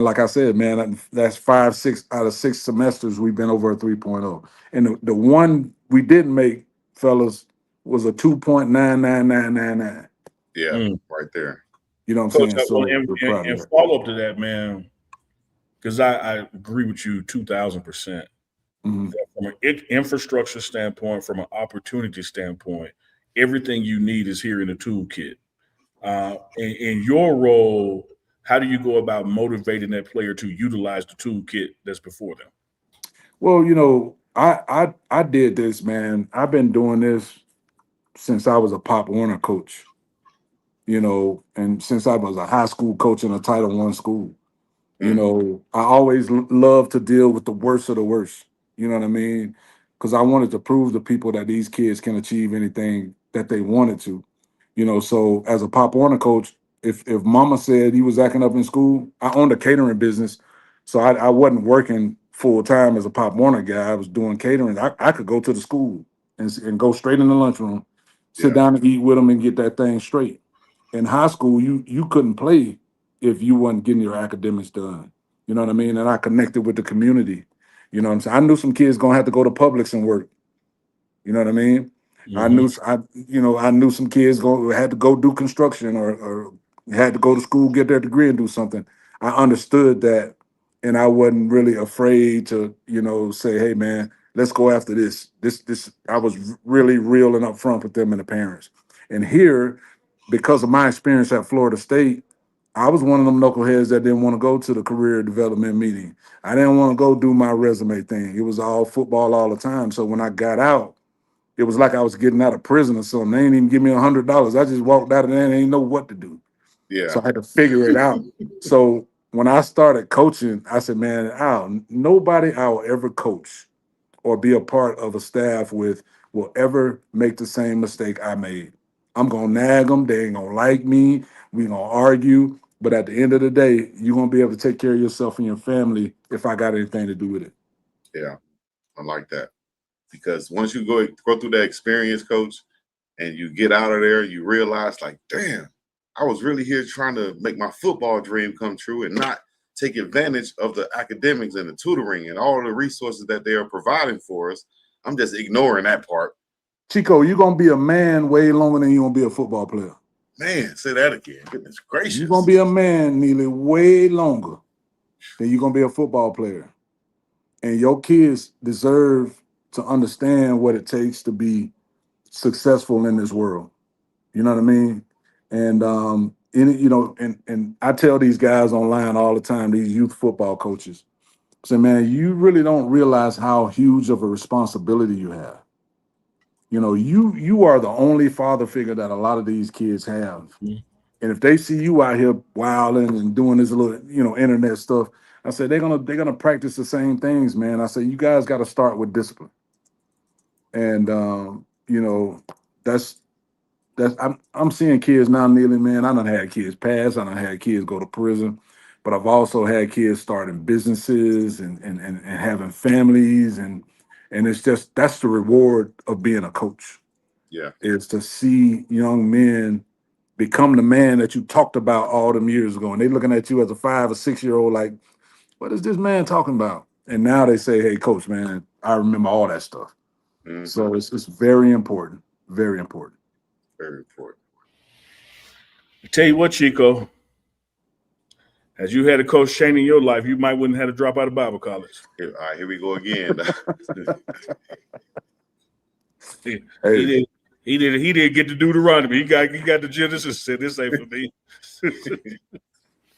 Like I said, man, that's 5, 6 out of 6 semesters we've been over a 3.0. And the one we didn't make, fellas, was a 2.99999. Yeah, Mm. right there. You know what I'm Coach, saying? well, So we're proud of and that. follow up to that, man, because I agree with you 2,000%. Mhm. From an infrastructure standpoint, from an opportunity standpoint, everything you need is here in the toolkit. In your role, how do you go about motivating that player to utilize the toolkit that's before them? Well, I did this, man. I've been doing this since I was a Pop Warner coach, and since I was a high school coach in a Title I school. Mm, I always love to deal with the worst of the worst. You know what I mean? Because I wanted to prove to people that these kids can achieve anything that they wanted to. So as a Pop Warner coach, if Mama said he was acting up in school, I owned a catering business, so I wasn't working full time as a Pop Warner guy. I was doing catering. I could go to the school and go straight in the lunchroom, sit yeah, down and eat with them and get that thing straight. In high school, you couldn't play if you wasn't getting your academics done. You know what I mean? And I connected with the community. You know what I'm saying? I knew some kids gonna have to go to Publix and work. You know what I mean? I Mm-hmm. knew I knew some kids had to go do construction or had to go to school, get their degree and do something. I understood that, and I wasn't really afraid to, say, hey man, let's go after this. This I was really real and upfront with them and the parents. And here, because of my experience at Florida State, I was one of them knuckleheads that didn't want to go to the career development meeting. I didn't want to go do my resume thing. It was all football all the time. So when I got out, it was like I was getting out of prison or something. They ain't even give me $100. I just walked out of there and ain't know what to do. yeah. So I had to figure it out. So when I started coaching, I said, man, nobody I'll ever coach or be a part of a staff with will ever make the same mistake I made. I'm gonna nag them. They ain't gonna like me. We gonna argue. But at the end of the day, you're gonna be able to take care of yourself and your family if I got anything to do with it. Yeah, I like that because once you go through that experience, coach, and you get out of there, you realize like, damn, I was really here trying to make my football dream come true and not take advantage of the academics and the tutoring and all the resources that they are providing for us. I'm just ignoring that part. Chico, you're gonna be a man way longer than you're gonna be a football player. Man, say that again. Goodness You're gonna gracious. be a man nearly way longer than you're gonna be a football player. And your kids deserve to understand what it takes to be successful in this world. You know what I mean? And and I tell these guys online all the time, these youth football coaches, say, man, you really don't realize how huge of a responsibility you have. You are the only father figure that a lot of these kids have. And if they see you out here wilding and doing this little, internet stuff, I said they're gonna practice the same things, man. I said you guys got to start with discipline, and that's I'm seeing kids now kneeling, man. I done had kids pass, I done had kids go to prison, but I've also had kids starting businesses and having families, and it's just that's the reward of being a coach Yeah. is to see young men become the man that you talked about all them years ago. And they looking at you as a 5 or 6 year old like, what is this man talking about? And now they say, hey, coach, man, I remember all that stuff. Mm-hmm. So it's very important. Very important. Very important. I tell you what, Chico, as you had a coach Chaney in your life, you might wouldn't have to drop out of Bible college. Here, all right, here we go again. He Hey, did. He didn't get to Deuteronomy. He got the Genesis. Said this ain't for me.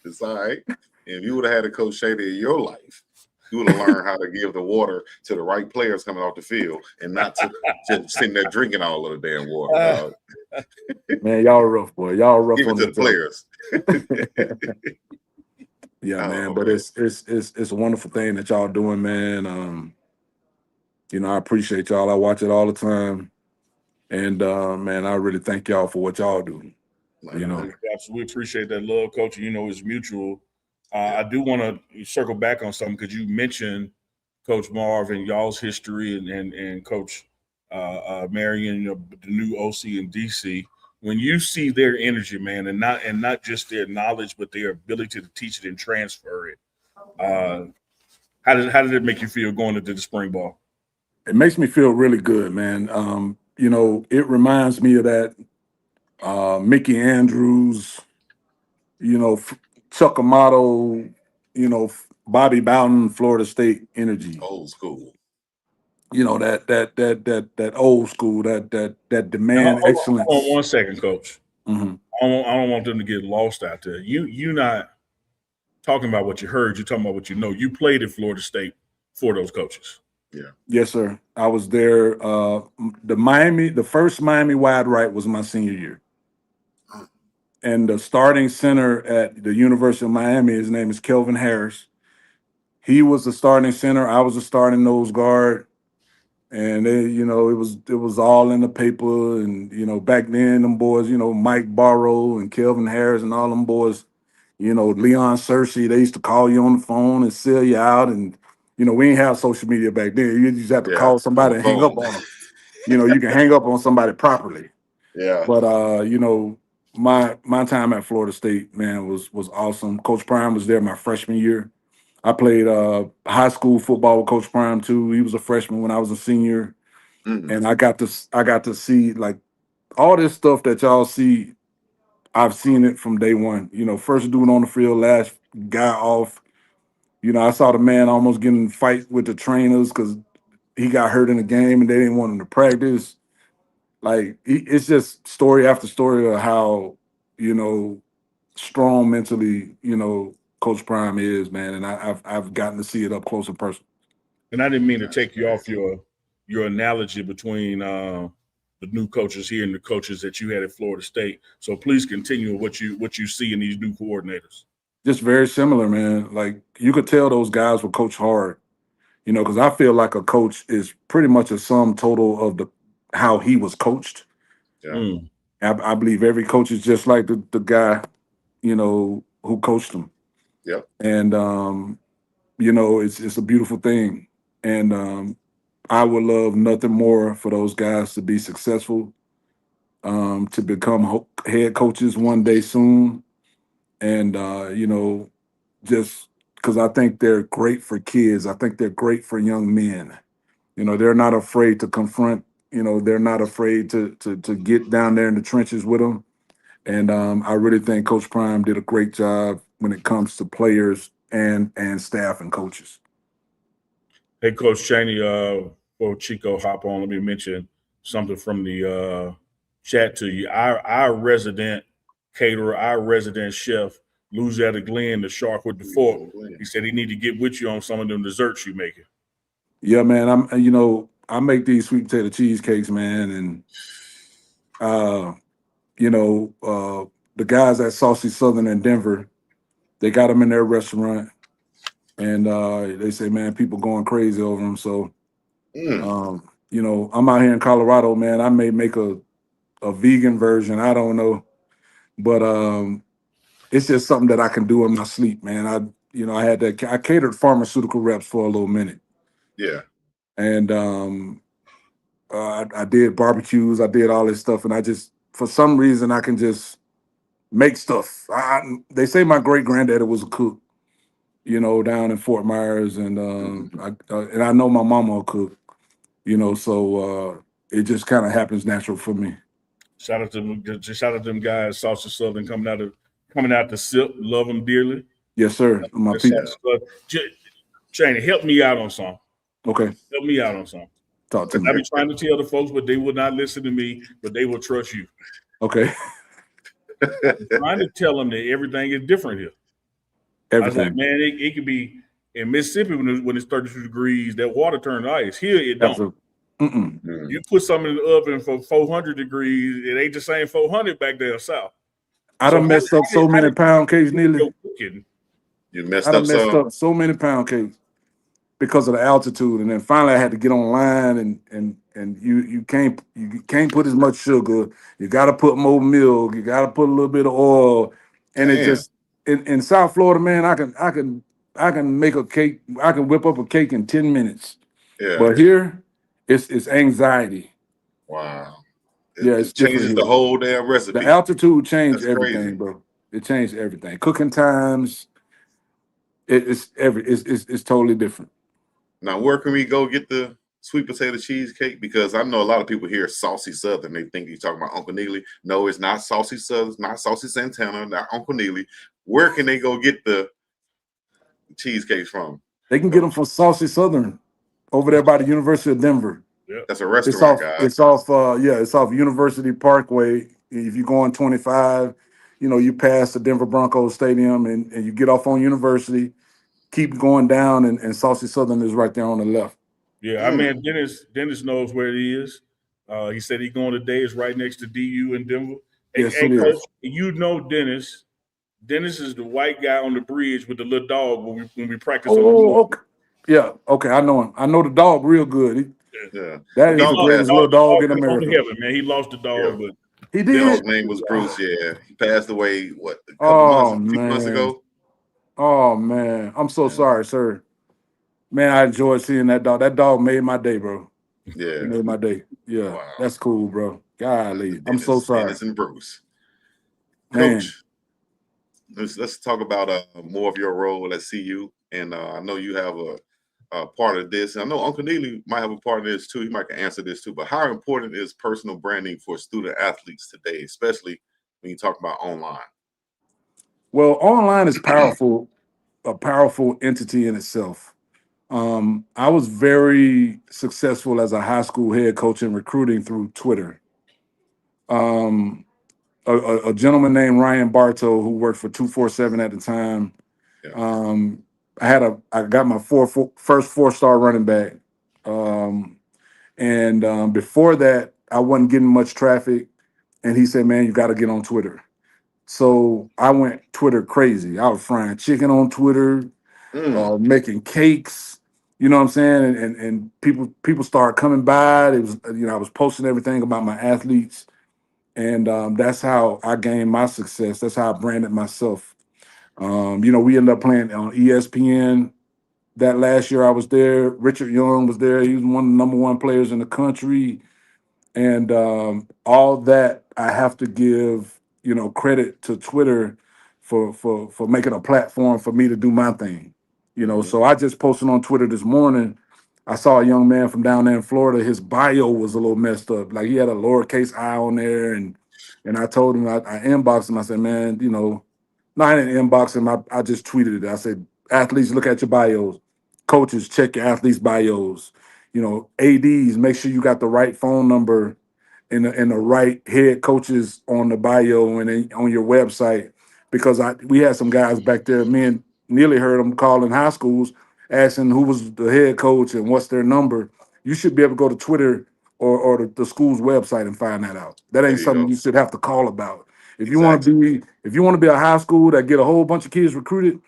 It's all right. If you would have had a coach Shady in your life, you would have learned how to give the water to the right players coming off the field and not to just sitting there drinking all of the damn water, dog. man, y'all rough, boy. Y'all rough Give it on to this the joke. players. Yeah, man. Oh But man. it's a wonderful thing that y'all doing, man. I appreciate y'all. I watch it all the time. And man, I really thank y'all for what y'all do. You Man, know. We absolutely appreciate that love, coach. You know, it's mutual. I do want to circle back on something because you mentioned Coach Marv and y'all's history and Coach Marion, the new OC in DC. When you see their energy, man, and not just their knowledge, but their ability to teach it and transfer it, How did it make you feel going into the spring ball? It makes me feel really good, man. It reminds me of that Mickey Andrews, Chuck Amato, Bobby Bowden, Florida State energy. Old school. That old school, that Now, demand hold on excellence. 1 second, Coach. Mhm. I don't want them to get lost out there. You not talking about what you heard. You're talking about what you know. You played at Florida State for those coaches. Yeah. Yes, sir. I was there. The first Miami wide right was my senior year. And the starting center at the University of Miami, his name is Kelvin Harris. He was the starting center. I was the starting nose guard. And it was all in the paper. And back then, them boys, Mike Barrow and Kelvin Harris and all them boys, Leon Searcy, they used to call you on the phone and sell you out. And we didn't have social media back then. You just have to Yeah. call somebody and hang up on them. You can hang up on somebody properly. Yeah. But my time at Florida State, man, was awesome. Coach Prime was there my freshman year. I played high school football with Coach Prime too. He was a freshman when I was a senior, and I got to see like all this stuff that y'all see. I've seen it from day one. First dude on the field, last guy off. I saw the man almost getting in a fight with the trainers because he got hurt in the game and they didn't want him to practice. Like it's just story after story of how strong mentally Coach Prime is, man, and I've gotten to see it up close and personal. And I didn't mean to take you off your analogy between the new coaches here and the coaches that you had at Florida State. So please continue what you see in these new coordinators. Just very similar, man. Like you could tell those guys were coached hard, because I feel like a coach is pretty much a sum total of how he was coached. Yeah. I believe every coach is just like the guy, who coached them. Yep. And it's a beautiful thing. And I would love nothing more for those guys to be successful, to become head coaches one day soon. And just because I think they're great for kids. I think they're great for young men. They're not afraid to confront, they're not afraid to get down there in the trenches with them. And I really think Coach Prime did a great job when it comes to players and staff and coaches. Hey, Coach Chaney, before Chico hop on, let me mention something from the chat to you. Our resident caterer, our resident chef, Louisiana Glenn, the shark with the fork, he said he need to get with you on some of them desserts you making. Yeah, man. I make these sweet potato cheesecakes, man, and the guys at Saucy Southern in Denver, they got them in their restaurant, and they say, man, people going crazy over them. So, I'm out here in Colorado, man. I may make a vegan version. I don't know, but it's just something that I can do in my sleep, man. I catered pharmaceutical reps for a little minute. Yeah. And I did barbecues, I did all this stuff, and I just, for some reason, I can just make stuff. They say my great granddaddy was a cook, down in Fort Myers, and I know my mama will cook, so it just kind of happens natural for me. Shout out to them guys, Saucy Southern coming out the SIP. Love them dearly. Yes, sir. My people. Chaney, help me out on something. Okay. Help me out on something. Talk to me. I be trying to tell the folks, but they will not listen to me, but they will trust you. Okay. I'm trying to tell them that everything is different here. Everything. I was like, man, it could be in Mississippi when it's 32 degrees, that water turned to ice. Here it don't. You put something in the oven for 400 degrees, it ain't the same 400 back there south. I done messed up so many pound cakes, Neely. You messed up so many pound cakes because of the altitude, and then finally I had to get online, and you can't put as much sugar. You got to put more milk. You got to put a little bit of oil, and it just in South Florida, man, I can make a cake. I can whip up a cake in 10 minutes. Yeah. But here, it's anxiety. Wow. It changes the whole damn recipe. The altitude changed That's everything, crazy. bro. It changed everything. Cooking times. It's totally different. Now, where can we go get the sweet potato cheesecake? Because I know a lot of people hear Saucy Southern. They think you're talking about Uncle Neely. No, it's not Saucy Southern. It's not Saucy Santana. Not Uncle Neely. Where can they go get the cheesecakes from? They can get them from Saucy Southern over there by the University of Denver. Yep. That's a restaurant, guys. It's off University Parkway. If you go on 25, you pass the Denver Broncos Stadium and you get off on University, keep going down, and Saucy Southern is right there on the left. Yeah, I mean, Dennis knows where it is. He said he's going today. It's right next to DU in Denver. Yes, Hey, it Coach, is. you know Dennis. Dennis is the white guy on the bridge with the little dog when we practice. Okay. Yeah, okay, I know him. I know the dog real good. Yeah. That is the greatest little dog in America. Heaven, man. He lost the dog, but he did. His name was Bruce. Yeah, he passed away a few months ago. Oh man, I'm so sorry, sir. Man, I enjoyed seeing that dog. That dog made my day, bro. Yeah, it made my day. Yeah, wow. That's cool, bro. Golly, I'm so sorry. Dennis and Bruce. Man. Coach, let's talk about more of your role at CU, and I know you have a part of this. And I know Uncle Neely might have a part of this too. He might answer this too. But how important is personal branding for student athletes today, especially when you talk about online? Well, online is powerful, a powerful entity in itself. I was very successful as a high school head coach in recruiting through Twitter. A gentleman named Ryan Bartow, who worked for 247 at the time. Yeah. I got my first 4-star running back. And before that, I wasn't getting much traffic. And he said, man, you got to get on Twitter. So I went Twitter crazy. I was frying chicken on Twitter, making cakes. You know what I'm saying? And people started coming by. It was, I was posting everything about my athletes. And that's how I gained my success. That's how I branded myself. We ended up playing on ESPN that last year I was there. Richard Young was there. He was one of the number one players in the country. And all that I have to give, credit to Twitter for making a platform for me to do my thing. So I just posted on Twitter this morning. I saw a young man from down there in Florida. His bio was a little messed up. Like he had a lowercase I on there. And I told him, I inboxed him. I said, man, no, I didn't inbox him. I just tweeted it. I said, athletes, look at your bios. Coaches, check your athletes' bios. ADs, make sure you got the right phone number and the right head coaches on the bio and on your website. Because we had some guys back there, me and Neely heard them calling high schools, asking who was the head coach and what's their number. You should be able to go to Twitter or the school's website and find that out. That ain't something you should have to call about. If you want to be a high school that get a whole bunch of kids recruited,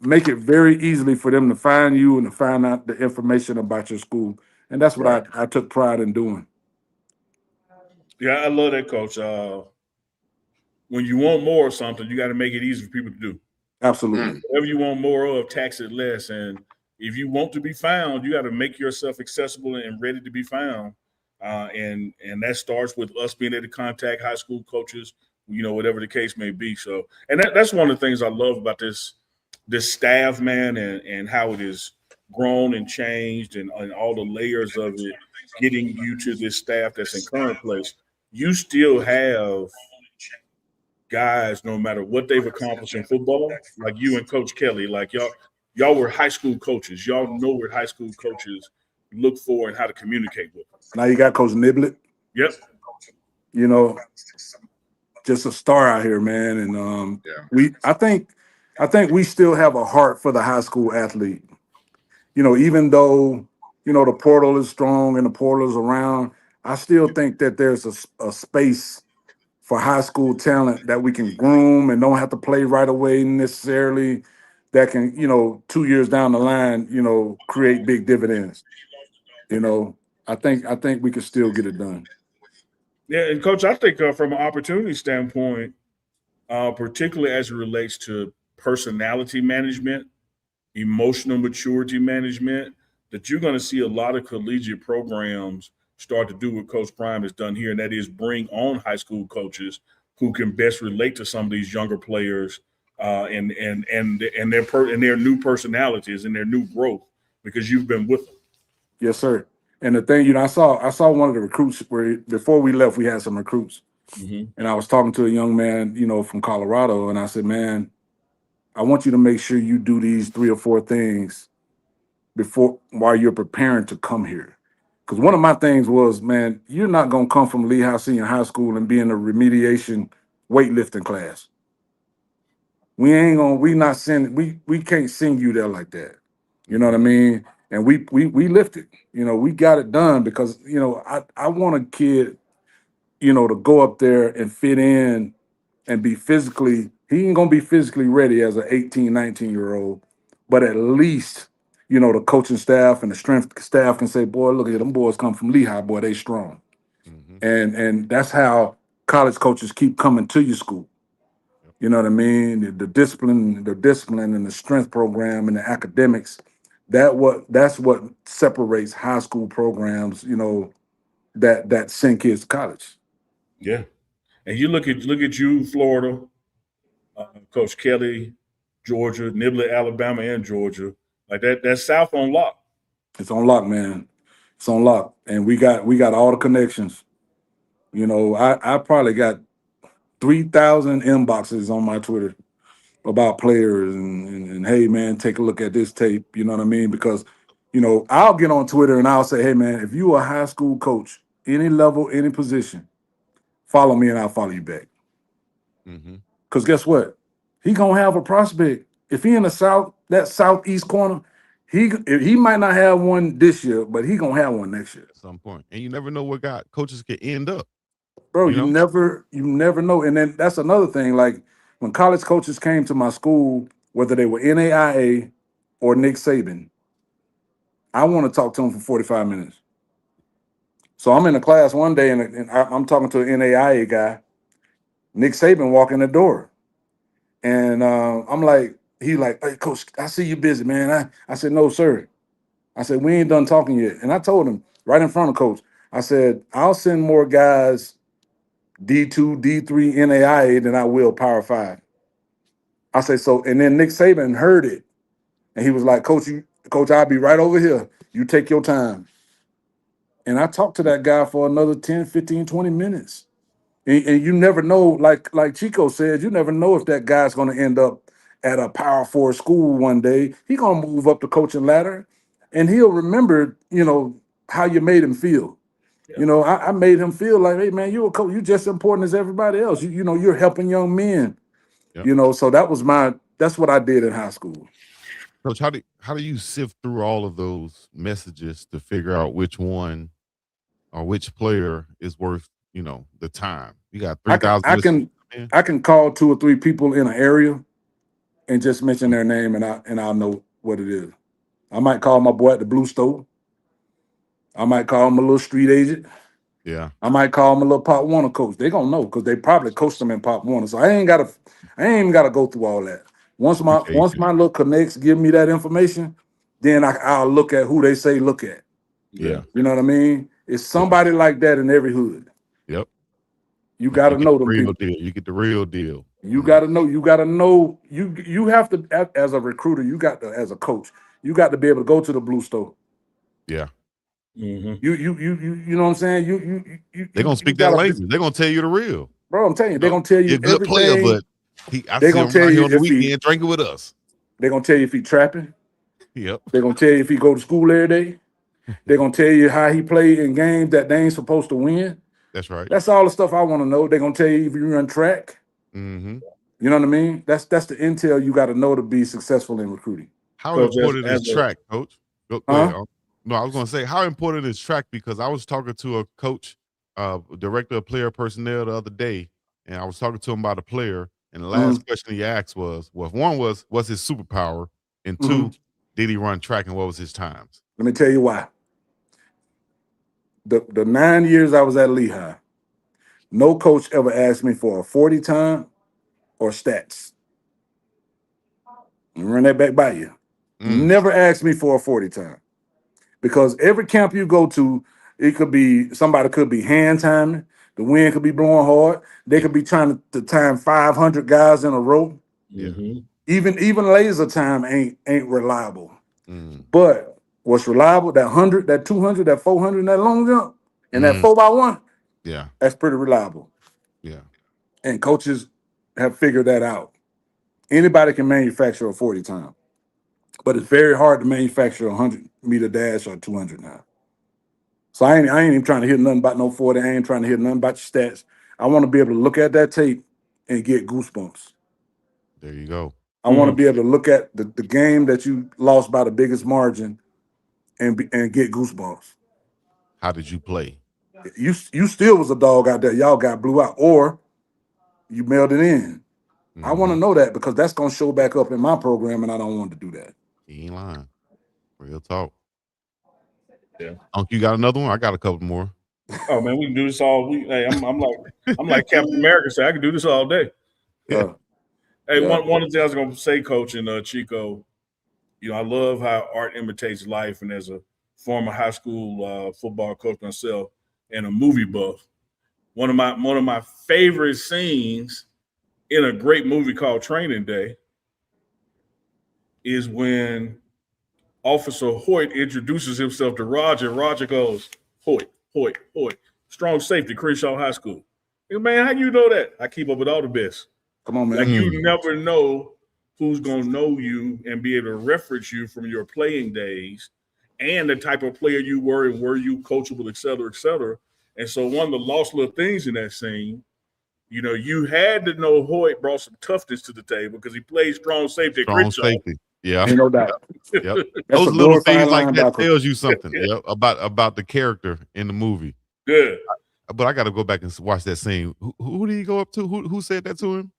make it very easily for them to find you and to find out the information about your school. And that's what I took pride in doing. Yeah, I love that, Coach. When you want more of something, you got to make it easy for people to do. Absolutely. Whatever you want more of, tax it less. And if you want to be found, you got to make yourself accessible and ready to be found. And that starts with us being able to contact high school coaches, whatever the case may be. So, and that's one of the things I love about this staff, man, and how it is grown and changed and all the layers of it, getting you to this staff that's in current place. You still have guys, no matter what they've accomplished in football, like you and Coach Kelly, like y'all were high school coaches. Y'all know what high school coaches look for and how to communicate with them. Now you got Coach Niblett. Yep. Just a star out here, man. And I think we still have a heart for the high school athlete. Even though, the portal is strong and the portal is around, I still think that there's a space for high school talent that we can groom and don't have to play right away necessarily, that can, 2 years down the line, create big dividends. I think we can still get it done. Yeah, and Coach, I think from an opportunity standpoint, particularly as it relates to personality management, emotional maturity management, that you're going to see a lot of collegiate programs start to do what Coach Prime has done here, and that is bring on high school coaches who can best relate to some of these younger players and their new personalities and their new growth because you've been with them. Yes, sir. And the thing, I saw one of the recruits where before we left, we had some recruits, and I was talking to a young man, from Colorado, and I said, man, I want you to make sure you do these 3 or 4 things while you're preparing to come here. Because one of my things was, man, you're not gonna come from Lehigh Senior High School and be in a remediation weightlifting class. We can't send you there like that. You know what I mean? And we lifted. We got it done because I want a kid, to go up there and fit in and be physically. He ain't gonna be physically ready as an 18, 19-year-old, but at least the coaching staff and the strength staff can say, boy, look at them boys come from Lehigh, boy, they strong. And that's how college coaches keep coming to your school. You know what I mean? The discipline and the strength program and the academics. That's what separates high school programs, that send kids to college. Yeah, and you look at you, Florida, Coach Kelly, Georgia, Nibley, Alabama, and Georgia. Like that's South on lock. It's on lock, man. It's on lock, and we got all the connections. I probably got 3,000 inboxes on my Twitter about players and hey man, take a look at this tape. You know what I mean? Because I'll get on Twitter and I'll say, hey man, if you a high school coach, any level, any position, follow me and I'll follow you back. Because guess what? He gonna have a prospect. If he in that southeast corner, he might not have one this year, but he gonna have one next year at some point. And you never know where coaches can end up. Bro, you never know. And then that's another thing. Like when college coaches came to my school, whether they were NAIA or Nick Saban, I want to talk to them for 45 minutes. So I'm in a class one day and I'm talking to an NAIA guy. Nick Saban walking the door. And I'm like, he like, hey, coach, I see you busy, man. I said, no, sir. I said, we ain't done talking yet. And I told him right in front of coach, I said, I'll send more guys D2, D3, NAIA than I will Power 5. I say so, and then Nick Saban heard it, and he was like, Coach, I'll be right over here. You take your time. And I talked to that guy for another 10, 15, 20 minutes. And you never know, like Chico said, you never know if that guy's going to end up at a Power 4 school one day. He's going to move up the coaching ladder, and he'll remember, how you made him feel. Yeah. I made him feel like, hey, man, you're a coach. You're just as important as everybody else. You're helping young men. Yep. So that's what I did in high school. Coach, how do you sift through all of those messages to figure out which one or which player is worth, the time? You got 3,000. I can call 2 or 3 people in an area and just mention their name and I'll know what it is. I might call my boy at the Blue Store. I might call him a little street agent. Yeah. I might call him a little Pop Warner coach. They gonna know because they probably coached them in Pop Warner. So I ain't even gotta go through all that. Once my little connects give me that information, then I'll look at who they say look at. Yeah. You know what I mean? It's somebody like that in every hood. Yep. You gotta know them real people. Deal. You get the real deal. You gotta know. You have to, as a recruiter, as a coach, you got to be able to go to the Blue Store. Yeah. Mm-hmm. You know what I'm saying? They're gonna speak that language. They're gonna tell you the real. Bro, I'm telling you, they're gonna tell you you're a good player, but they're gonna tell you on the weekend drinking with us. They're gonna tell you if he trapping. Yep. They're gonna tell you if he go to school every day. They're gonna tell you how he played in games that they ain't supposed to win. That's right. That's all the stuff I want to know. They're gonna tell you if you run track. Mm-hmm. You know what I mean? That's the intel you got to know to be successful in recruiting. How important is track, Coach? Go ahead. No, I was going to say, how important is track? Because I was talking to a coach, director of player personnel the other day, and I was talking to him about a player, and the last question he asked was one was, what's his superpower? And 2, did he run track, and what was his times? Let me tell you why. The 9 years I was at Lehigh, no coach ever asked me for a 40 time or stats. Run that back by you. Never asked me for a 40 time. Because every camp you go to, somebody could be hand timing, the wind could be blowing hard, they could be trying to time 500 guys in a row. Mm-hmm. Even laser time ain't reliable. Mm. But what's reliable? That 100, that 200, that 400, and that long jump, and that 4x1. Yeah. That's pretty reliable. Yeah. And coaches have figured that out. Anybody can manufacture a 40 time, but it's very hard to manufacture a 100-meter dash or 200 now. So I ain't even trying to hear nothing about no 40. I ain't trying to hear nothing about your stats. I want to be able to look at that tape and get goosebumps. There you go. I want to be able to look at the game that you lost by the biggest margin and get goosebumps. How did you play? You still was a dog out there. Y'all got blew out, or you mailed it in. I want to know that because that's gonna show back up in my program, and I don't want to do that. He ain't lying. Real talk. Yeah. Unc, you got another one? I got a couple more. Oh man, we can do this all week. Hey, I'm like Captain America. Say I can do this all day. Yeah. Hey, Yeah. one of the things I was gonna say, Coach and Chico, I love how art imitates life, and as a former high school football coach myself and a movie buff, one of my favorite scenes in a great movie called Training Day is when Officer Hoyt introduces himself to Roger. Roger goes, Hoyt, Hoyt, Hoyt. Strong safety, Crenshaw High School. Hey, man, how you know that? I keep up with all the best. Come on, man. Like, you never know who's going to know you and be able to reference you from your playing days and the type of player you were and were you coachable, et cetera, et cetera. And so one of the lost little things in that scene, you had to know Hoyt brought some toughness to the table because he played strong safety at Crenshaw. Safety. Yeah. Ain't no doubt. Yep. That's Those a little things glorified like that linebacker. tells you something. Yep. About the character in the movie. Good. But I got to go back and watch that scene. Who did he go up to? Who said that to him?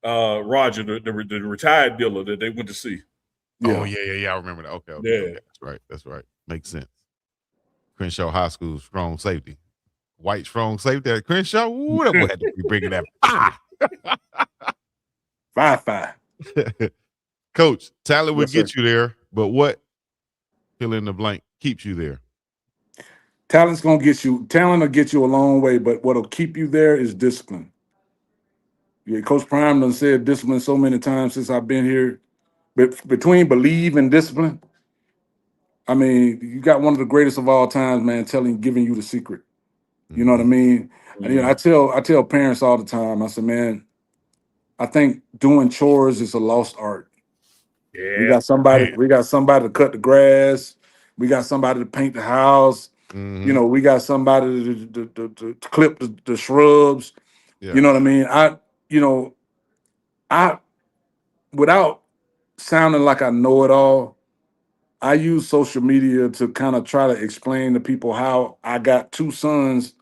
Roger, the retired dealer that they went to see. Yeah. Oh yeah. I remember that. Okay. Yeah. That's right. Makes sense. Crenshaw High School, strong safety. White strong safety at Crenshaw. Ooh, that boy had to be bringing that. 5-5. Coach, talent will Yes, sir. get you there, but what, fill in the blank, keeps you there? Talent will get you a long way, but what'll keep you there is discipline. Yeah, Coach Prime done said discipline so many times since I've been here. But between believe and discipline, I mean, you got one of the greatest of all times, man, giving you the secret. You know what I mean? And, I tell parents all the time, I said, man, I think doing chores is a lost art. Yeah. We got somebody to cut the grass. We got somebody to paint the house. We got somebody to clip the shrubs. Yeah. You know what I mean? I without sounding like I know it all, I use social media to kind of try to explain to people how I got two sons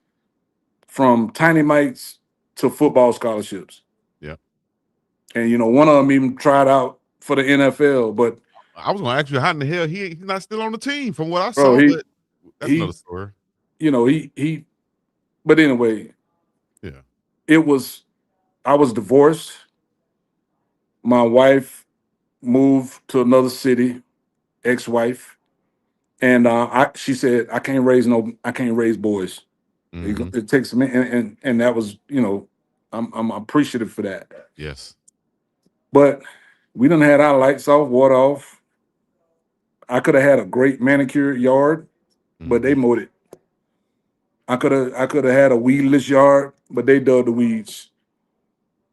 from tiny mites to football scholarships. Yeah. And one of them even tried out for the NFL, but I was gonna ask you how in the hell he's not still on the team from what I bro, saw, but that's another story. But anyway, yeah. I was divorced. My wife moved to another city, ex-wife, and she said, I can't raise boys. It takes me, and that was, I'm appreciative for that. Yes. But we done had our lights off, water off. I could have had a great manicured yard, but they mowed it. I could have had a weedless yard, but they dug the weeds.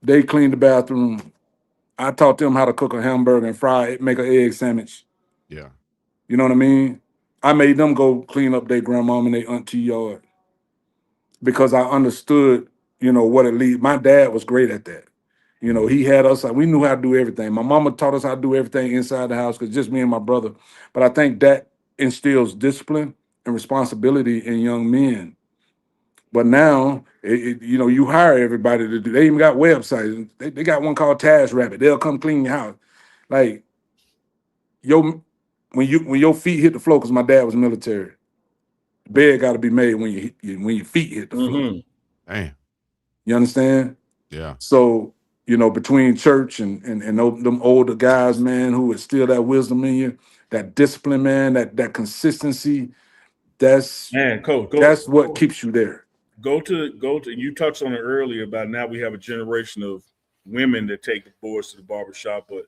They cleaned the bathroom. I taught them how to cook a hamburger and make an egg sandwich. Yeah. You know what I mean? I made them go clean up their grandmom and their auntie yard because I understood, what it leads. My dad was great at that. He had us, we knew how to do everything. My mama taught us how to do everything inside the house because just me and my brother. But I think that instills discipline and responsibility in young men. But now, you hire everybody to do. They even got websites. They got one called Task Rabbit. They'll come clean your house. Like when your feet hit the floor, because my dad was military. The bed got to be made when your feet hit the floor. Damn. You understand? Yeah. So between church and them older guys, man, who instill that wisdom in you, that discipline, man, that consistency. That's Coach. That's what keeps you there. Go to. You touched on it earlier about now we have a generation of women that take the boys to the barbershop, but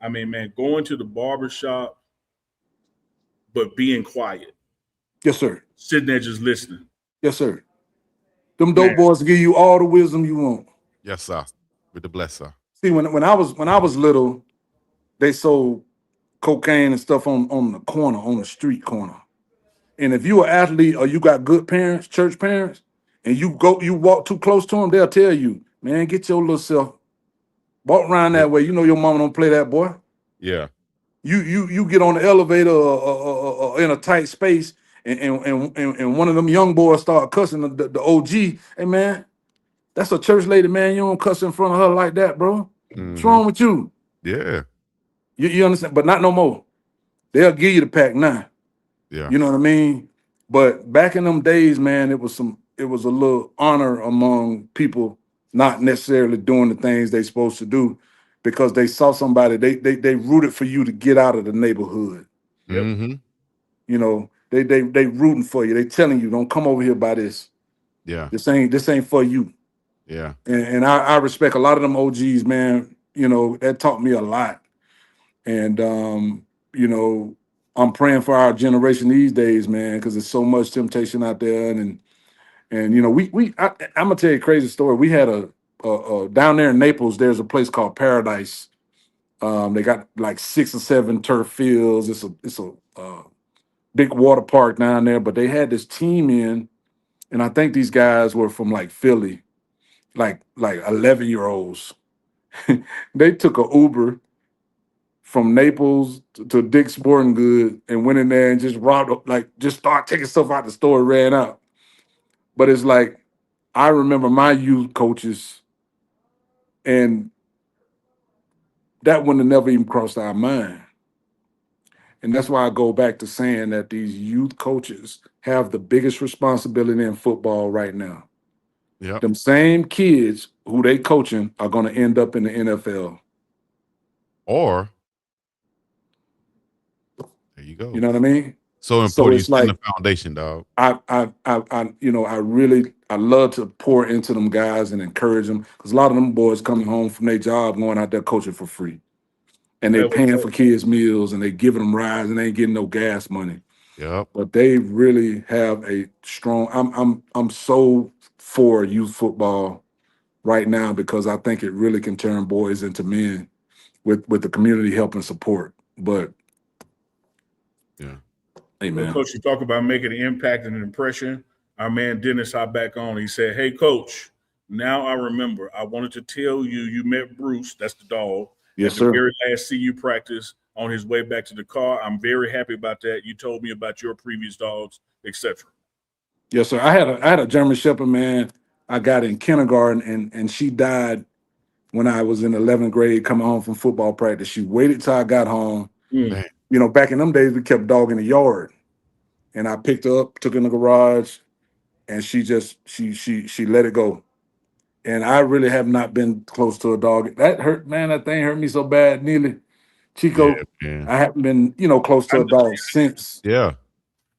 I mean, man, going to the barbershop, but being quiet, Yes, sir. sitting there just listening. Yes, sir. Them dope Man. boys give you all the wisdom you want. Yes, sir. With the bless, sir. See, when I was little, they sold cocaine and stuff on the corner, on the street corner. And if you an athlete or you got good parents, church parents, and you walk too close to them, they'll tell you, man, get your little self, walk around that way. You know your mama don't play that, boy. Yeah. You get on the elevator or in a tight space, and one of them young boys start cussing the OG. Hey man, that's a church lady, man. You don't cuss in front of her like that, bro. What's wrong with you? Yeah. You understand? But not no more. They'll give you the pack now. Yeah. You know what I mean? But back in them days, man, it was a little honor among people not necessarily doing the things they supposed to do because they saw somebody, they rooted for you to get out of the neighborhood. Mm-hmm. You know, they rooting for you. They telling you, don't come over here by this. Yeah. This ain't for you. Yeah. And I respect a lot of them OGs, man. You know, that taught me a lot. And you know, I'm praying for our generation these days, man, because there's so much temptation out there. And you know, I'm gonna tell you a crazy story. We had a down there in Naples. There's a place called Paradise. They got like 6 or 7 turf fields. It's a big water park down there. But they had this team in, and I think these guys were from like Philly, like 11-year-olds. They took a Uber from Naples to Dick's Sporting Goods and went in there and just robbed, like, just start taking stuff out the store and ran out. But it's like, I remember my youth coaches, and that wouldn't have never even crossed our mind. And that's why I go back to saying that these youth coaches have the biggest responsibility in football right now. Yep. Them same kids who they coaching are going to end up in the NFL. Or there you go. You know what I mean? So important. So it's in like the foundation, dog. I love to pour into them guys and encourage them because a lot of them boys coming home from their job going out there coaching for free, and they paying for kids' meals and they giving them rides and they ain't getting no gas money. Yep. But they really have a strong. I'm so for youth football right now because I think it really can turn boys into men with the community help and support. But yeah. hey, man. Well, Coach, you talk about making an impact and an impression. Our man Dennis hopped back on. He said, "Hey, Coach, now I remember. I wanted to tell you, you met Bruce, that's the dog, Yes, at sir. the very last CU practice on his way back to the car. I'm very happy about that. You told me about your previous dogs, etc." Yes, sir. I had a German Shepherd, man. I got in kindergarten, and she died when I was in 11th grade, coming home from football practice. She waited till I got home. Man. You know, back in them days, we kept dog in the yard, and I picked her up, took her in the garage, and she let it go. And I really have not been close to a dog. That hurt, man. That thing hurt me so bad, Neely. Chico, Yeah. I haven't been, close to a dog since. Yeah.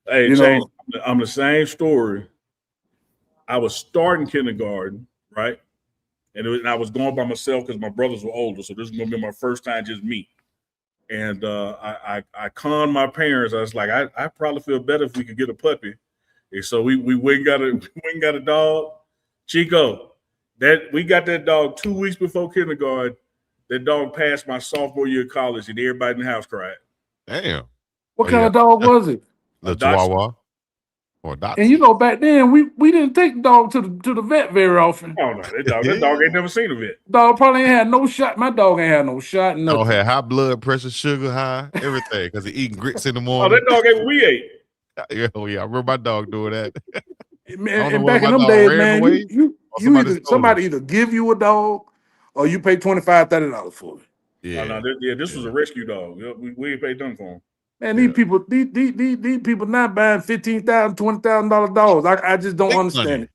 Hey, You Chaney, know, I'm the same story. I was starting kindergarten, right? And I was going by myself because my brothers were older. So this is going to be my first time just me. And I conned my parents. I was like, I probably feel better if we could get a puppy. And so we went and got a dog. Chico, that we got that dog 2 weeks before kindergarten. That dog passed my sophomore year of college, and everybody in the house cried. Damn. what kind of dog was it? The Chihuahua or Dotson. And back then we didn't take the dog to the vet very often. Oh no, that dog ain't never seen a vet. Dog probably ain't had no shot. My dog ain't had no shot. Nothing. Dog had high blood pressure, sugar high, everything because he eating grits in the Oh, morning. that dog ate what we ate. Oh yeah, I remember my dog doing that. And back in them days, man, somebody either give you a dog or you pay $25, $30 for it. Yeah. This was a rescue dog. We ain't paid them for him. Man, these people not buying $15,000, $20,000 dogs. I just don't understand it.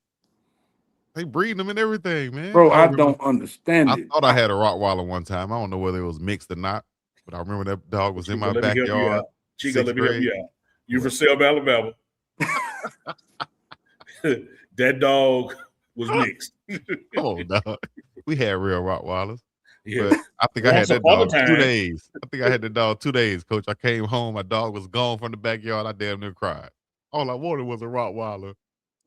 They breeding them and everything, man. Bro, I don't understand it. I thought I had a Rottweiler one time. I don't know whether it was mixed or not, but I remember that dog was in my backyard. Chico, let me help you out. You from Selma, Alabama. That dog was mixed. Oh, no. We had real Rottweilers. Yeah. But I think I had that Once upon a dog 2 time. days. I think I had the dog 2 days, Coach. I came home, my dog was gone from the backyard. I damn near cried. All I wanted was a Rottweiler.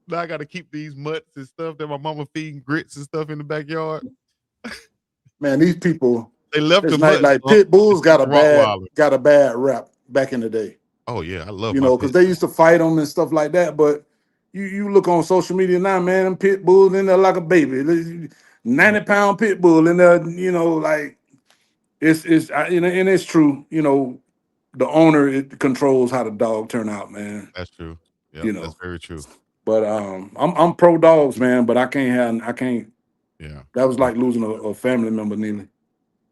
Now I got to keep these mutts and stuff that my mama feeding grits and stuff in the backyard. Man, these people, They left the it's not mutts. like pit bulls got a Rottweiler. bad rap back in the day. Oh yeah, I love You my know, because pit. they used to fight them and stuff like that. But you look on social media now, man, them pit bulls in there like a baby. 90-pound pit bull in there, you know, like you know, and it's true. You know, the owner it controls how the dog turn out, man. That's true. Yeah, You know, that's very true. but I'm pro dogs, man. But I can't. Yeah. That was like losing a family member, nearly.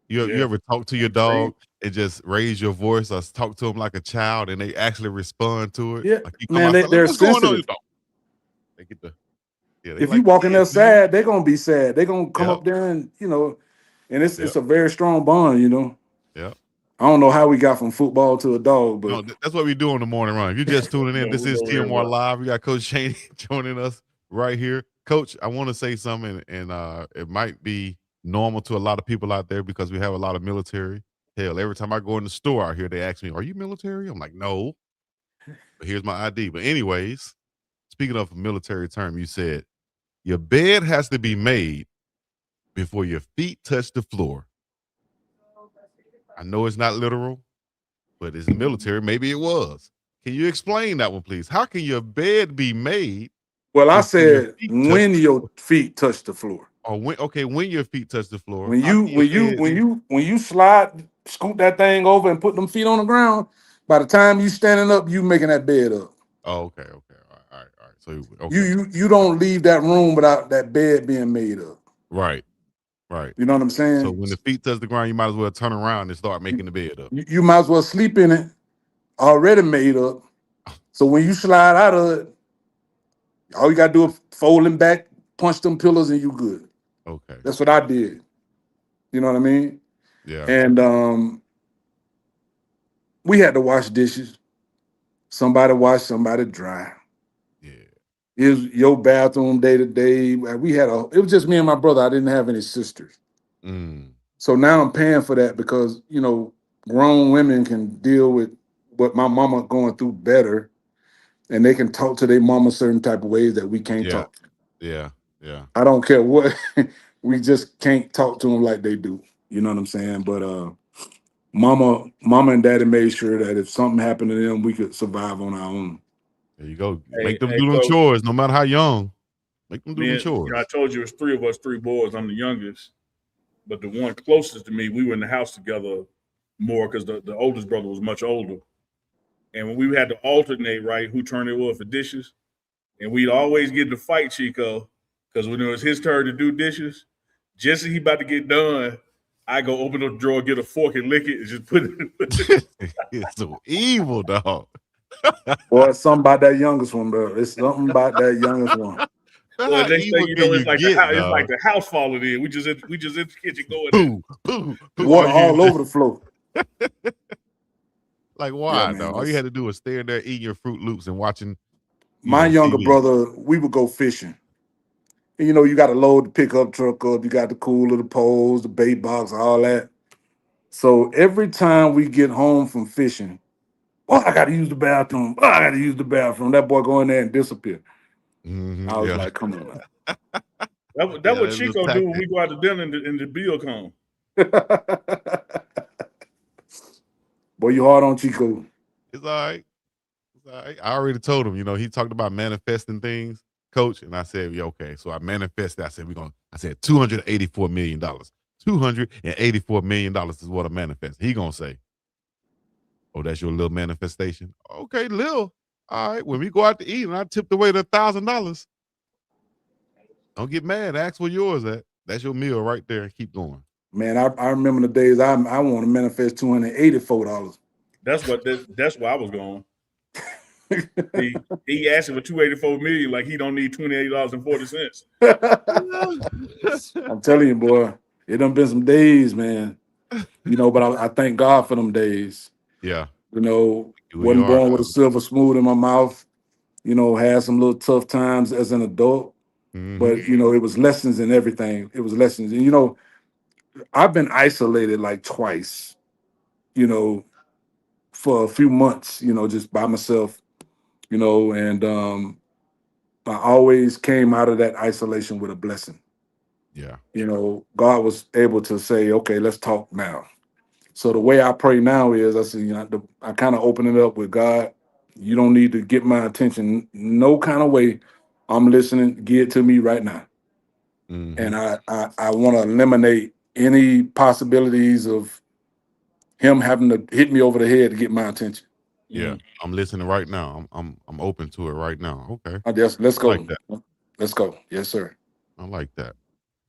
You Yeah. ever talk to your dog and just raise your voice or talk to them like a child and they actually respond to it? Yeah, Like you come man, outside, they're what's going on with your sensitive. dog? They get the they If like you walk in there kids, man. sad, they're gonna be sad. They're gonna come Yep. up there and you know, and it's Yep. a very strong bond, you know. Yep. I don't know how we got from football to a dog, No, but that's what we do on the morning run. If you're just tuning in, No, this we is know very TMR well. Live. We got Coach Chaney joining us right here. Coach, I want to say something, and it might be normal to a lot of people out there because we have a lot of military. Hell, every time I go in the store out here, they ask me, "Are you military?" I'm like, "No," but here's my ID. But anyways, speaking of a military term, you said your bed has to be made before your feet touch the floor. I know it's not literal, but it's military. Maybe it was. Can you explain that one, please? How can your bed be made well, I before your said feet touch when the your floor? feet touch the floor. Or when your feet touch the floor, When how you can your when you bed when you when you slide, scoot that thing over and put them feet on the ground, by the time you standing up, you making that bed up. Oh, okay. All right. So You okay. you don't leave that room without that bed being made up. Right. You know what I'm So saying? when the feet touch the ground, you might as well turn around and start making the bed up. You might as well sleep in it already made up. So when you slide out of it, all you gotta do is fold them back, punch them pillows, and you good. Okay. That's what I did. You know what I mean? Yeah. And we had to wash dishes. Somebody wash, somebody dry. Yeah. It was your bathroom day to day. It was just me and my brother. I didn't have any sisters. Mm. So now I'm paying for that because, you know, grown women can deal with what my mama going through better, and they can talk to their mama certain type of ways that we can't Yeah. talk. Yeah. Yeah. I don't care what, we just can't talk to them like they do. You know what I'm saying? But mama and daddy made sure that if something happened to them, we could survive on our own. There you go. Hey, Make them hey, do them Coach, chores, no matter how young. Make them do them you know, I chores. told you it's three of us, three boys. I'm the youngest, but the one closest to me, we were in the house together more because the oldest brother was much older. And when we had to alternate, right, who turned it was for dishes, and we'd always get in the fight, Chico, because when it was his turn to do dishes, just as he about to get done, I go open up the drawer, get a fork, and lick it, and just put it. It's so evil, dog. Boy, it's something about that youngest one, bro. It's something about that youngest one. Well, How next thing evil you can know, you get, it's like dog? the house falling in. We just in the kitchen going in. Boo. Water all over the floor. Like, Yeah, why, man. though? All you had to do was stand there eating your Fruit Loops and watching, My younger TV. brother, we would go fishing. And, you know, you got to load the pickup truck up. You got the cooler, the poles, the bait box, all that. So every time we get home from fishing, I got to use the bathroom. I got to use the bathroom. That boy go in there and disappear. I was Yeah. like, come on, man. That what That's a Chico do when tactic. we go out to dinner and the bill come. Boy, you hard on Chico. It's all right. I already told him, he talked about manifesting things, Coach, and I said, yeah, okay. So I manifested. I said, I said $284 million. $284 million is what I manifest. He gonna say, oh, that's your little manifestation? Okay, Lil. All right. When we go out to eat and I tipped away the $1,000, don't get mad. Ask where yours at. That's your meal right there. Keep going. Man, I remember the days I want to manifest $284. That's why I was going. He asking for $284 million like he don't need $28.40. I'm telling you, boy, it done been some days, man. But I thank God for them days. Yeah. Wasn't born with a silver spoon in my mouth. Had some little tough times as an adult. but it was lessons and everything. It was lessons, and I've been isolated like twice, for a few months, just by myself, and I always came out of that isolation with a blessing. Yeah. God was able to say, okay, let's talk now. So the way I pray now is I say, I kind of open it up with God. You don't need to get my attention no kind of way. I'm listening. Get it to me right now. And I want to eliminate any possibilities of him having to hit me over the head to get my attention. Yeah. I'm listening right now. I'm open to it right now. Okay. I guess let's I go. like that. Let's go. Yes, sir. I like that.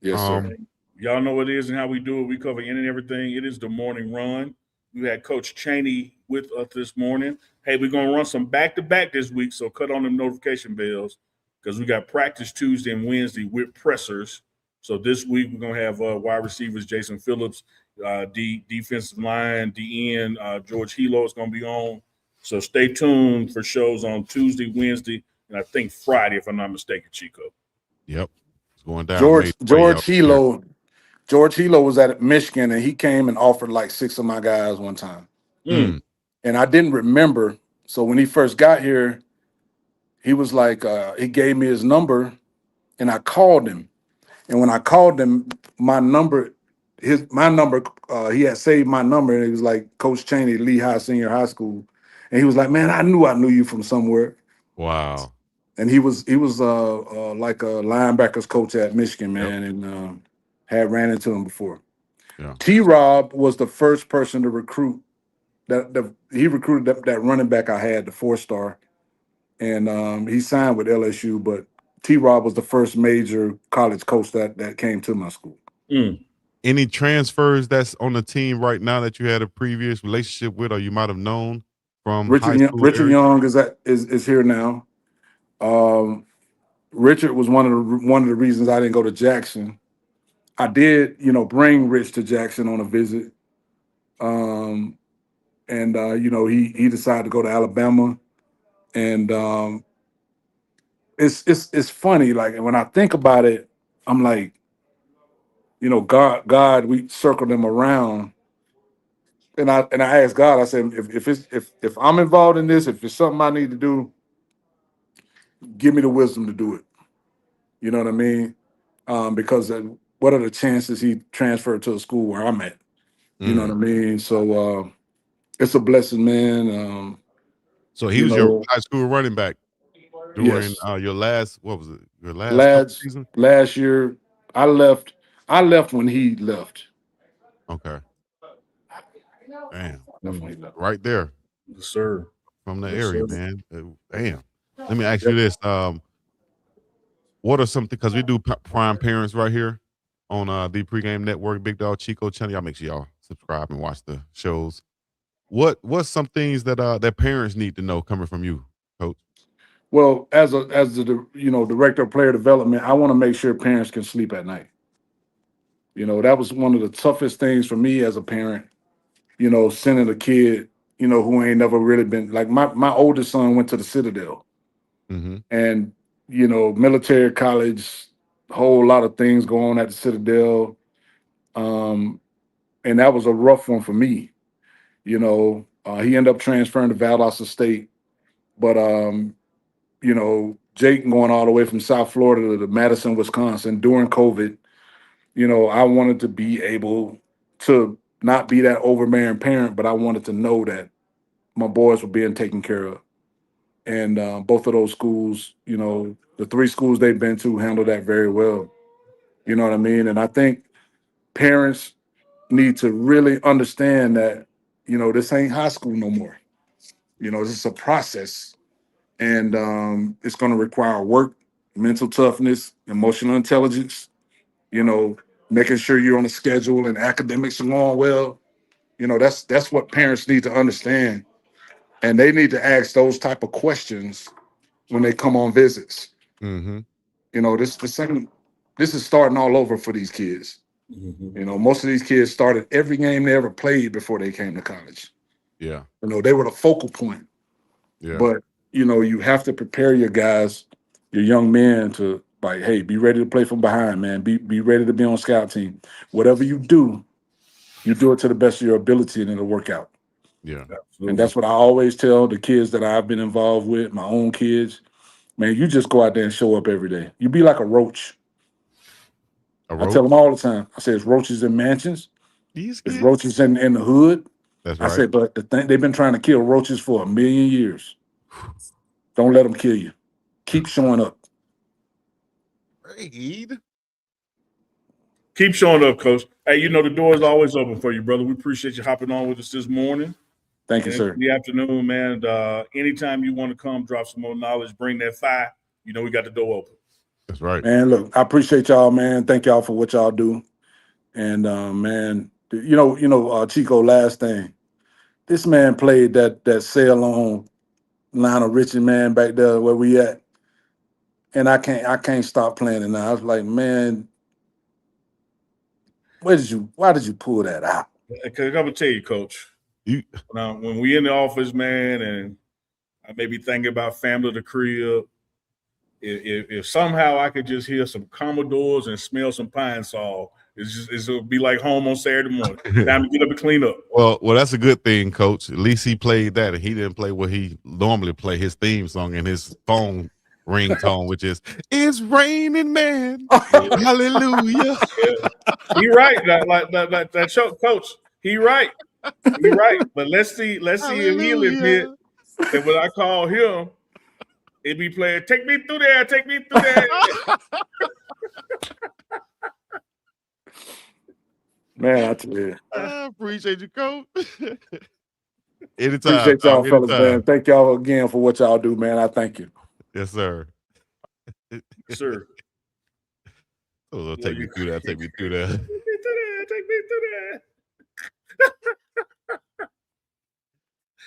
Yes, sir. Y'all know what it is and how we do it. We cover any and everything. It is the morning run. We had Coach Chaney with us this morning. Hey, we're going to run some back-to-back this week, so cut on them notification bells because we got practice Tuesday and Wednesday with pressers. So this week we're going to have wide receivers Jason Phillips, defensive line, DN, George Hilo is going to be on. So stay tuned for shows on Tuesday, Wednesday, and I think Friday, if I'm not mistaken, Chico. Yep. It's going down. George Hilo was at Michigan, and he came and offered like 6 of my guys one time. And I didn't remember. So when he first got here, he was like, he gave me his number, and I called him. And when I called him, he had saved my number, and it was like Coach Chaney, Lehigh Senior High School. And he was like, man, I knew you from somewhere. Wow. And he was like a linebackers coach at Michigan, man, and had ran into him before. Yeah. T-Rob was the first person to recruit he recruited that running back I had, the 4-star, and he signed with LSU. But T-Rob was the first major college coach that came to my school. Any transfers that's on the team right now that you had a previous relationship with, or you might have known from high school? Richard Young is here now. Richard was one of the reasons I didn't go to Jackson. I did, bring Rich to Jackson on a visit. And he decided to go to Alabama. And it's funny, like when I think about it, I'm like, God, we circled him around. And I asked God, I said, if I'm involved in this, if it's something I need to do, give me the wisdom to do it. You know what I mean? Because what are the chances he transferred to a school where I'm at? You know what I mean? So it's a blessing, man. So he was your high school running back during Yes. your last, what was it? Your last couple seasons? Last year, I left when he left. Okay. Damn. Right there. Yes, sir. From the area, man. Damn. Let me ask you this. What are something, because we do prime parents right here on the Pregame Network, Big Dog Chico channel. Y'all make sure y'all subscribe and watch the shows. What's some things that parents need to know coming from you, Coach? Well, as the director of player development, I want to make sure parents can sleep at night. That was one of the toughest things for me as a parent. Sending a kid, who ain't never really been, like my oldest son went to the Citadel, and military college, whole lot of things going on at the Citadel, and that was a rough one for me. He ended up transferring to Valdosta State, but Jake going all the way from South Florida to Madison, Wisconsin during COVID, I wanted to be able to not be that overbearing parent, but I wanted to know that my boys were being taken care of. And both of those schools, the 3 schools they've been to handle that very well. You know what I mean? And I think parents need to really understand that, this ain't high school no more. This is a process. And it's going to require work, mental toughness, emotional intelligence, making sure you're on a schedule and academics are going well. That's what parents need to understand. And they need to ask those type of questions when they come on visits. This is starting all over for these kids. Most of these kids started every game they ever played before they came to college. Yeah. They were the focal point. Yeah. But you have to prepare your guys, your young men, to Like, hey, be ready to play from behind, man. Be ready to be on scout team. Whatever you do it to the best of your ability and it'll work out. Yeah. Absolutely. And that's what I always tell the kids that I've been involved with, my own kids. Man, you just go out there and show up every day. You be like a roach. I tell them all the time. I say it's roaches in mansions. These It's kids. roaches in the hood. That's I right. said, but the thing they've been trying to kill roaches for 1,000,000 years. Don't let them kill you. Keep showing up. Reed. Keep showing up, Coach. Hey, you know the door is always open for you, brother. We appreciate you hopping on with us this morning. Thank you, And sir. in the afternoon, man. Anytime you want to come, drop some more knowledge, bring that fire. You know we got the door open. That's right. Man, look, I appreciate y'all, man. Thank y'all for what y'all do. And man, Chico, last thing. This man played that sail on Lionel Richie, man, back there where we at. And I can't stop playing it now. I was like, man, why did you pull that out? Because I'm gonna tell you, Coach. When we in the office, man, and I may be thinking about family to the crib. If somehow I could just hear some Commodores and smell some Pine Sol, it'll be like home on Saturday morning. Time to get up and clean up. Well, that's a good thing, Coach. At least he played that, and he didn't play what he normally play, his theme song and his phone ringtone, which is "It's raining, man, hallelujah." Yeah. He right, like that show, Coach. He right. But let's see if he'll admit that when I call him, it be playing, take me through there. Man, I tell you. I appreciate you, Coach. Anytime. Appreciate y'all, fellas, anytime. man. Thank y'all again for what y'all do, man. I thank you. Yes, sir. Sir. Oh, take me through that. Take me through that.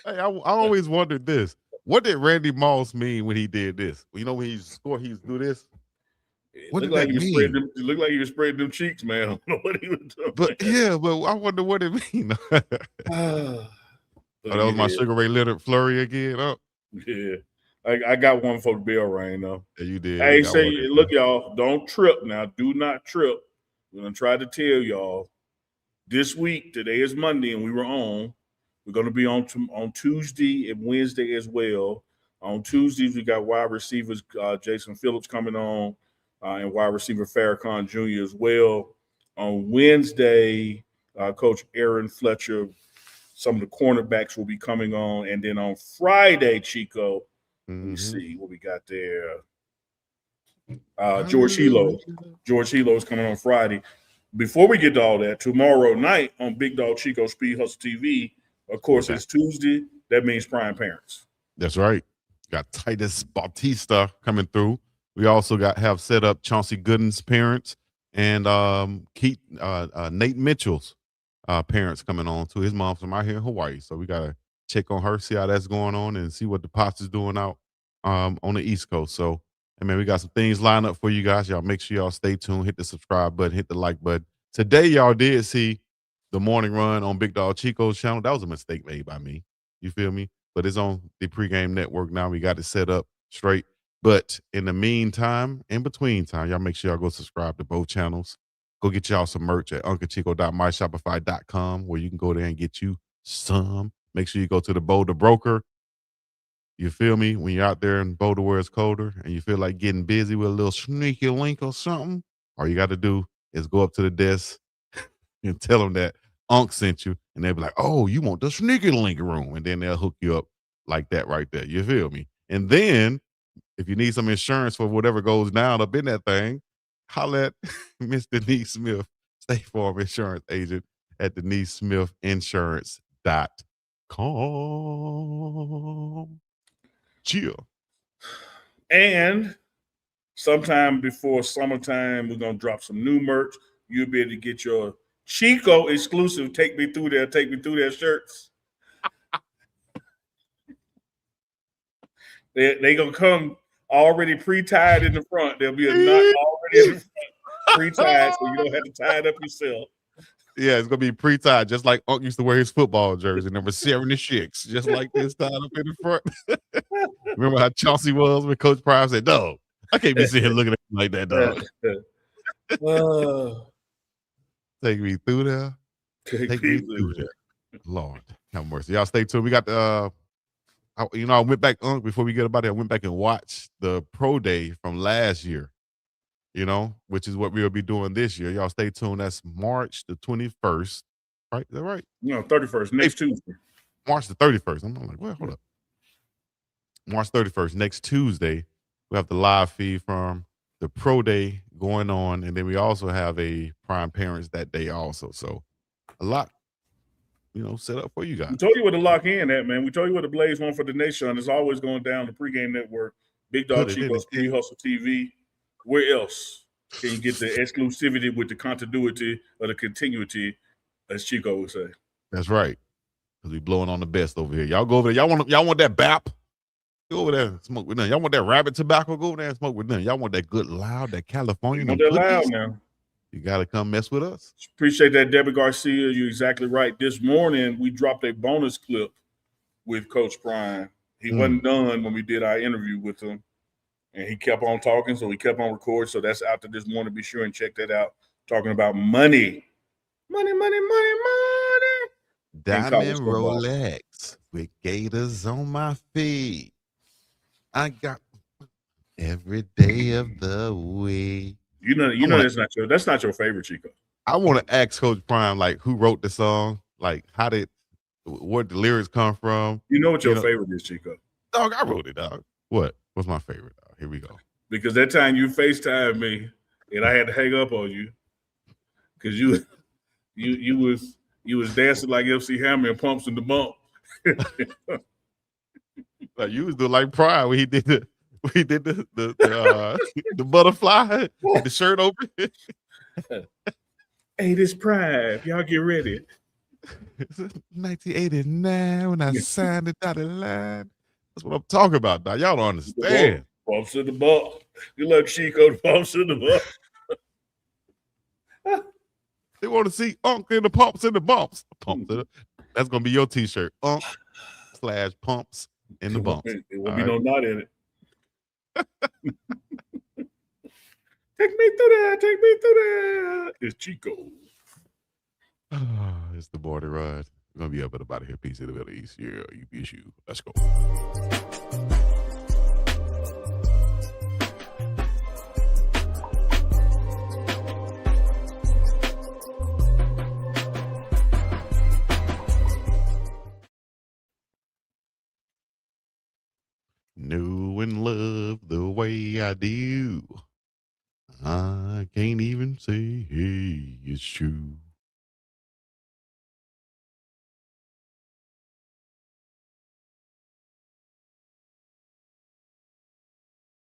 Hey, I always wondered this. What did Randy Moss mean when he did this? You know, when he scored, he do this. What did that mean? It looked like he was spreading them cheeks, man. I don't know what he was doing. But I wonder what it mean. That was my Sugar Ray Leonard flurry again. Oh. Yeah. I got one for the bell ring, though. Yeah, you did. Hey, look, y'all, don't trip now. Do not trip. I'm going to try to tell y'all this week, today is Monday, and we were on. We're going to be on Tuesday and Wednesday as well. On Tuesdays, we got wide receivers Jason Phillips coming on and wide receiver Farrakhan Jr. as well. On Wednesday, Coach Aaron Fletcher, some of the cornerbacks will be coming on. And then on Friday, Chico, let me see what we got there. George Hilo. George Hilo is coming on Friday. Before we get to all that, tomorrow night on Big Dog Chico Speed Hustle TV, of course, it's Tuesday. That means Prime Parents. That's right. Got Titus Bautista coming through. We also have set up Chauncey Gooden's parents and Nate Mitchell's parents coming on too. His mom's from out here in Hawaii, so we gotta check on her, see how that's going on, and see what the Pops is doing out on the East Coast. So, we got some things lined up for you guys. Y'all make sure y'all stay tuned. Hit the subscribe button, hit the like button. Today, y'all did see the morning run on Big Dog Chico's channel. That was a mistake made by me. You feel me? But it's on the pregame network now. We got it set up straight. But in the meantime, in between time, y'all make sure y'all go subscribe to both channels. Go get y'all some merch at unclechico.myshopify.com where you can go there and get you some. Make sure you go to the Boulder Broker. You feel me? When you're out there in Boulder where it's colder and you feel like getting busy with a little sneaky link or something, all you got to do is go up to the desk and tell them that Unc sent you, and they'll be like, "Oh, you want the sneaky link room," and then they'll hook you up like that right there. You feel me? And then if you need some insurance for whatever goes down up in that thing, holla at Miss Denise Smith, State Farm Insurance Agent at DeniseSmithInsurance.com. Chill. And sometime before summertime, we're gonna drop some new merch. You'll be able to get your Chico exclusive Take Me Through There shirts. They gonna come already pre-tied in the front. There'll be a knot already in the front, pre-tied, so you don't have to tie it up yourself. Yeah, it's gonna be pre-tied, just like Unc used to wear his football jersey, number 76, just like this, tied up in the front. Remember how Chauncey was when Coach Prime said, "No, I can't be sitting here looking at you like that, dog. Take me through there. Take me through there. Lord, have mercy. Y'all stay tuned. We got the, I went back before we get about it. I went back and watched the pro day from last year. Which is what we'll be doing this year. Y'all stay tuned. That's March the 21st. Right? Is that right? 31st, next Tuesday. March the 31st. I'm like, well, hold up. March 31st, next Tuesday, we have the live feed from the pro day going on. And then we also have a prime parents that day also. So a lot, set up for you guys. We told you where to lock in at, man. We told you where the Blaze one for the nation. It's always going down the pregame network. Big Dog Chico's Street Hustle TV. Where else can you get the exclusivity with the continuity or the continuity, as Chico would say? That's right. Because we blowing on the best over here. Y'all go over there. Y'all want that BAP? Go over there and smoke with them. Y'all want that rabbit tobacco? Go over there and smoke with them. Y'all want that good loud, that California? You want that loud now? You got to come mess with us. Appreciate that, Debbie Garcia. You're exactly right. This morning, we dropped a bonus clip with Coach Prime. He wasn't done when we did our interview with him. And he kept on talking, so we kept on recording. So that's out there this morning. Be sure and check that out. Talking about money. Money. Diamond Rolex with gators on my feet. I got every day of the week. That's not your favorite, Chico. I want to ask Coach Prime, like, who wrote the song? Like, where the lyrics come from? You know what your favorite is, Chico? Dog, I wrote it, dog. What? What's my favorite, dog? Here we go. Because that time you FaceTimed me and I had to hang up on you because you was dancing like MC Hammer and Pumps in the Bump. Like you was doing like Prime when he did the butterfly with the shirt open. Hey, this Prime. Y'all get ready. 1989 when I signed the dotted line. That's what I'm talking about, dog. Y'all don't understand. Pumps in the Bump. Good luck, Chico. The Pumps in the Bump. They want to see Unk in the Pumps in the Bumps. That's gonna be your T-shirt. Unk/Pumps in the Bumps. It won't be no knot in it. Take me through there. It's Chico. It's the border ride. We're gonna be up and about here. Peace in the Middle East. Yeah, you be you. Let's go. Know and love the way I do. I can't even say, hey, it's true.